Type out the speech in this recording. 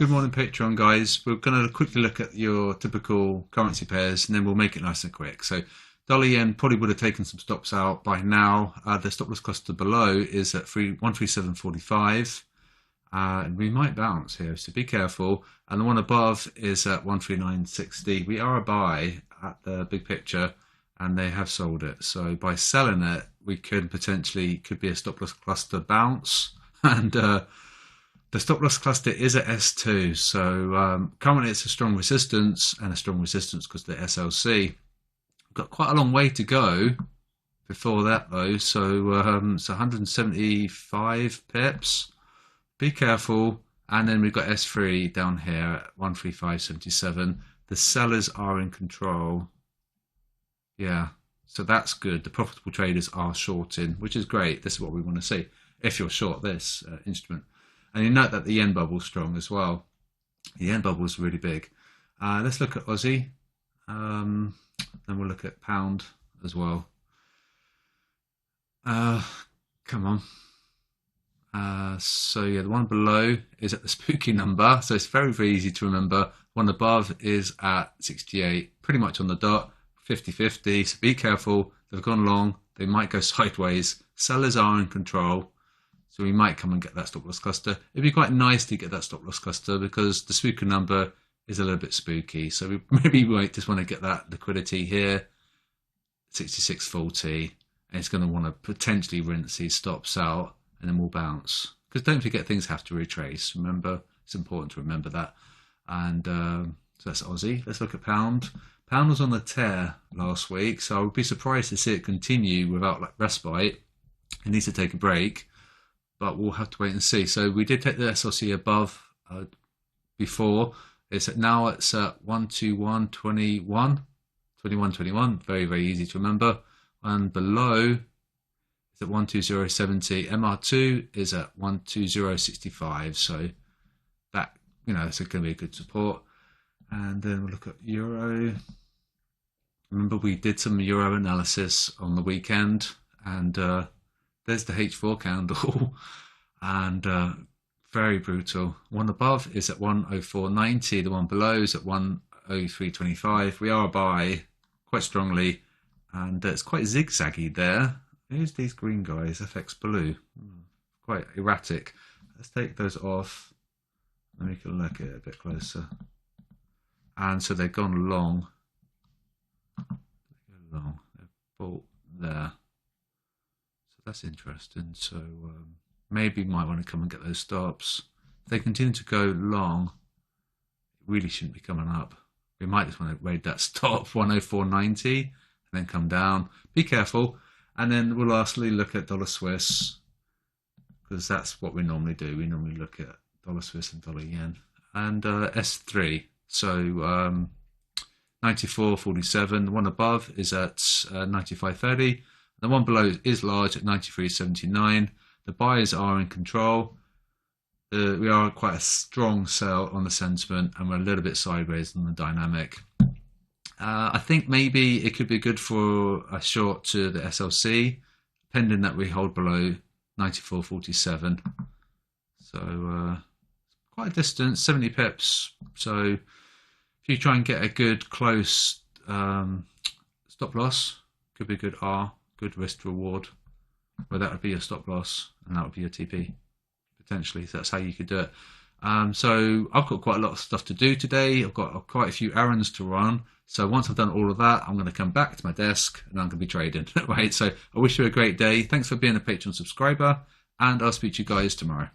Good morning, Patreon guys. We're going to quickly look at your typical currency pairs and then we'll make it nice and quick. So dollar yen probably would have taken some stops out by now. The stop loss cluster below is at 137.45. And we might bounce here, so be careful. And the one above is at 139.60. We are a buy at the big picture and they have sold it. So by selling it, we could be a stop loss cluster bounce. And the stop loss cluster is at S2, so currently it's a strong resistance, and a strong resistance because the SLC. We've got quite a long way to go before that though, so it's 175 pips. Be careful. And then we've got S3 down here at 135.77. The sellers are in control. Yeah, so that's good. The profitable traders are shorting, which is great. This is what we want to see if you're short this instrument. And you note that the yen bubble is strong as well. The yen bubble is really big. Let's look at Aussie. Then we'll look at pound as well. Come on. So yeah, the one below is at the spooky number. So it's very, very easy to remember. One above is at 68, pretty much on the dot, 50-50. So be careful. They've gone long. They might go sideways. Sellers are in control. So we might come and get that stop loss cluster. It'd be quite nice to get that stop loss cluster because the spooky number is a little bit spooky. So we might just want to get that liquidity here, 66.40, and it's going to want to potentially rinse these stops out, and then we'll bounce. Because don't forget, things have to retrace. Remember, it's important to remember that. And so that's Aussie. Let's look at pound. Pound was on the tear last week, so I would be surprised to see it continue without like respite. It needs to take a break. But we'll have to wait and see. So we did take the SLC above before. Now it's at 121.21, 21.21. Very, very easy to remember. And below is at 120.70. MR2 is at 120.65. So that, it's going to be a good support. And then we'll look at euro. Remember, we did some euro analysis on the weekend, and there's the H4 candle, and very brutal. One above is at 104.90. The one below is at 103.25. We are a buy quite strongly, and it's quite zigzaggy there. Here's these green guys, FX blue, quite erratic. Let's take those off, and we can look at it a bit closer. And so they've gone long. They've bought there. That's interesting. So maybe you might want to come and get those stops. If they continue to go long, it really shouldn't be coming up. We might just want to raid that stop, 104.90, and then come down. Be careful. And then we'll lastly look at dollar Swiss, because that's what we normally do. We normally look at dollar Swiss and dollar yen. And S3. So 94.47. The one above is at 95.30. The one below is large at 93.79. The buyers are in control. We are quite a strong sell on the sentiment, and we're a little bit sideways on the dynamic. I think maybe it could be good for a short to the SLC, pending that we hold below 94.47. So quite a distance, 70 pips. So if you try and get a good close stop loss, could be a good R. Good risk to reward, where that would be your stop loss and that would be your TP potentially. So that's how you could do it. So I've got quite a lot of stuff to do today. I've got quite a few errands to run. So once I've done all of that, I'm going to come back to my desk and I'm going to be trading. Right. So I wish you a great day. Thanks for being a Patreon subscriber, and I'll speak to you guys tomorrow.